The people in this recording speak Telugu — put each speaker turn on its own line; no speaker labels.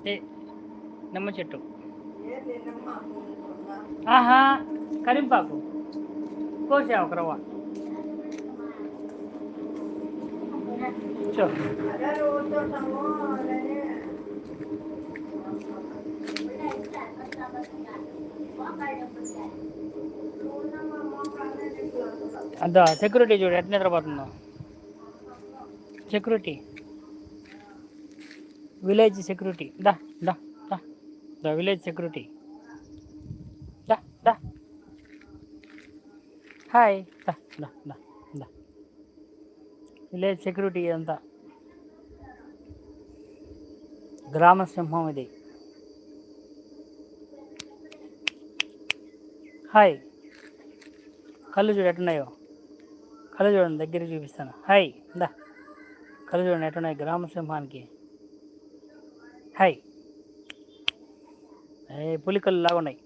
ఏ నిమ్మ చెట్టు. ఆహా, కరింపాకు కోసా ఒక రవ్వ. చో అంత సెక్యూరిటీ చూడు ఎట్లా నిద్రపోతుందో. Security, village security. దా దా దా ద విలేజ్ సెక్యూరిటీ. దా దా హాయ్. దా దా దా దా విలేజ్ సెక్యూరిటీ అంతా. గ్రామ సింహం ఇది. హాయ్. కళ్ళు చూడు ఎట్టున్నాయో. కళ్ళు చూడండి, దగ్గర చూపిస్తాను. హాయ్. దా కళ్ళు చూడండి ఎట్టున్నాయి గ్రామ సింహానికి. హాయ్. పులి కళ్ళు లాగా ఉన్నాయి.